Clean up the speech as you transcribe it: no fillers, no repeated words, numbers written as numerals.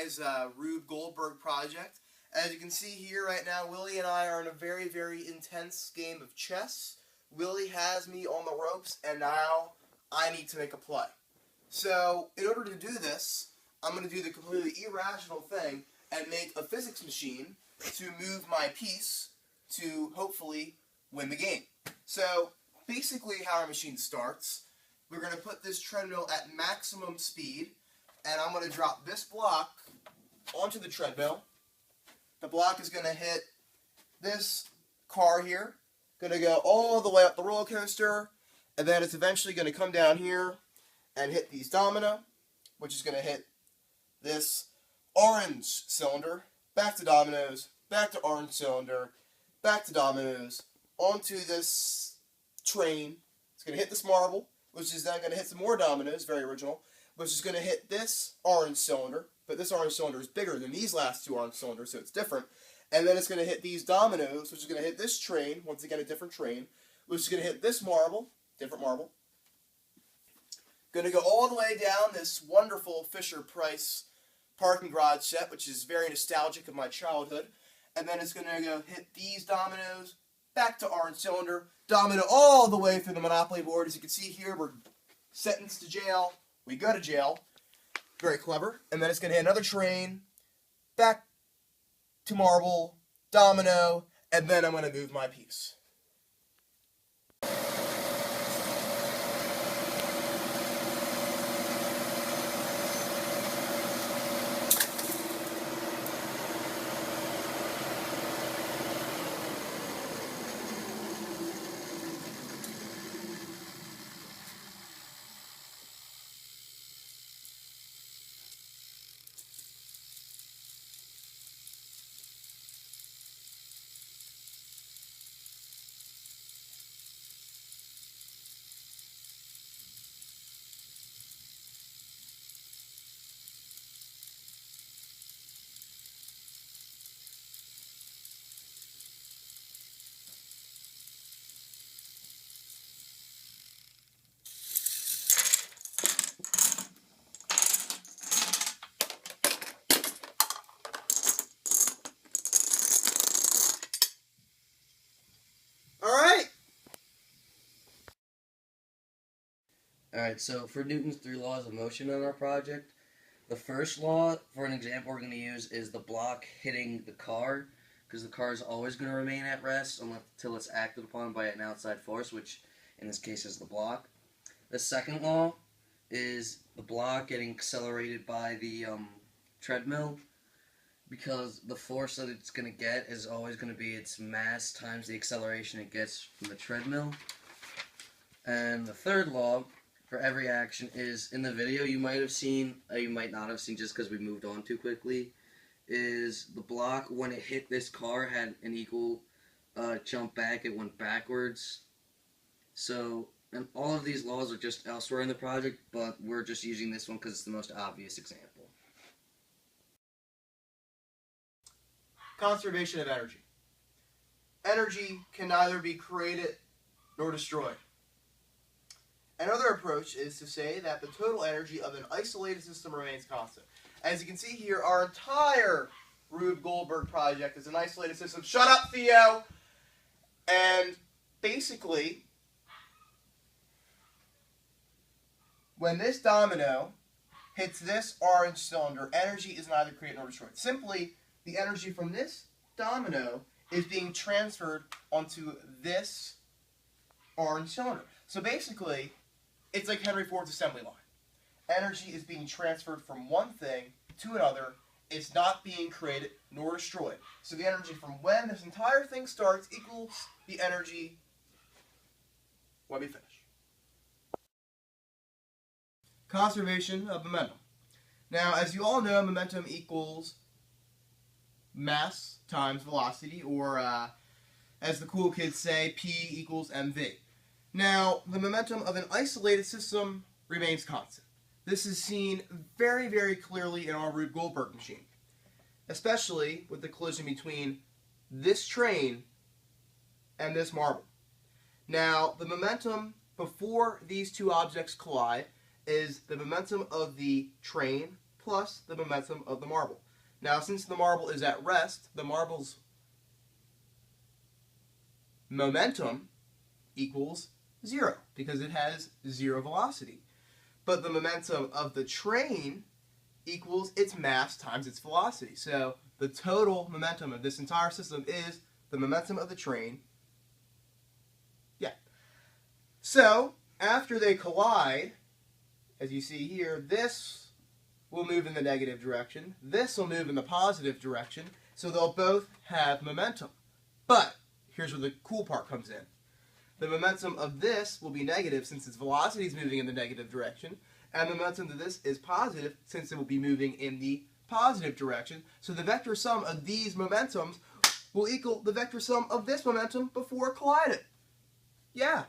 guys' Rube Goldberg project. As you can see here right now, Willie and I are in a very, very intense game of chess. Willie has me on the ropes, and now I need to make a play. So, in order to do this, I'm going to do the completely irrational thing and make a physics machine to move my piece to hopefully win the game. So, basically how our machine starts, we're going to put this treadmill at maximum speed, and I'm going to drop this block onto the treadmill. The block is going to hit this car here, going to go all the way up the roller coaster, and then it's eventually going to come down here and hit these domino, which is going to hit this orange cylinder, back to dominoes, back to orange cylinder, back to dominoes, onto this train. It's going to hit this marble, which is then going to hit some more dominoes, very original, which is going to hit this orange cylinder, but this orange cylinder is bigger than these last two orange cylinders, so it's different. And then it's going to hit these dominoes, which is going to hit this train, once again a different train, which is going to hit this marble, different marble. Going to go all the way down this wonderful Fisher-Price parking garage set, which is very nostalgic of my childhood. And then it's going to go hit these dominoes, back to orange cylinder, domino all the way through the Monopoly board. As you can see here, we're sentenced to jail. We go to jail. Very clever. And then it's going to hit another train, back to marble, domino, and then I'm going to move my piece. Alright, so for Newton's 3 laws of motion on our project, the first law, for an example we're going to use, is the block hitting the car, because the car is always going to remain at rest until it's acted upon by an outside force, which in this case is the block. The second law is the block getting accelerated by the treadmill, because the force that it's going to get is always going to be its mass times the acceleration it gets from the treadmill. And the third law for every action is, in the video you might have seen, you might not have seen just because we moved on too quickly, is the block, when it hit this car, had an equal jump back. It went backwards. So, and all of these laws are just elsewhere in the project, but we're just using this one because it's the most obvious example. Conservation of energy. Energy can neither be created nor destroyed. Another approach is to say that the total energy of an isolated system remains constant. As you can see here, our entire Rube Goldberg project is an isolated system. Shut up, Theo! And basically, when this domino hits this orange cylinder, energy is neither created nor destroyed. Simply, the energy from this domino is being transferred onto this orange cylinder. So basically, it's like Henry Ford's assembly line. Energy is being transferred from one thing to another. It's not being created nor destroyed. So the energy from when this entire thing starts equals the energy when we finish. Conservation of momentum. Now, as you all know, momentum equals mass times velocity, or as the cool kids say, P equals mv. Now, the momentum of an isolated system remains constant. This is seen very, very clearly in our Rube Goldberg machine, especially with the collision between this train and this marble. Now, the momentum before these two objects collide is the momentum of the train plus the momentum of the marble. Now, since the marble is at rest, the marble's momentum equals 0 because it has 0 velocity. But the momentum of the train equals its mass times its velocity. So the total momentum of this entire system is the momentum of the train. Yeah. So after they collide, as you see here, this will move in the negative direction. This will move in the positive direction. So they'll both have momentum. But here's where the cool part comes in. The momentum of this will be negative since its velocity is moving in the negative direction. And the momentum of this is positive since it will be moving in the positive direction. So the vector sum of these momentums will equal the vector sum of this momentum before colliding. Yeah,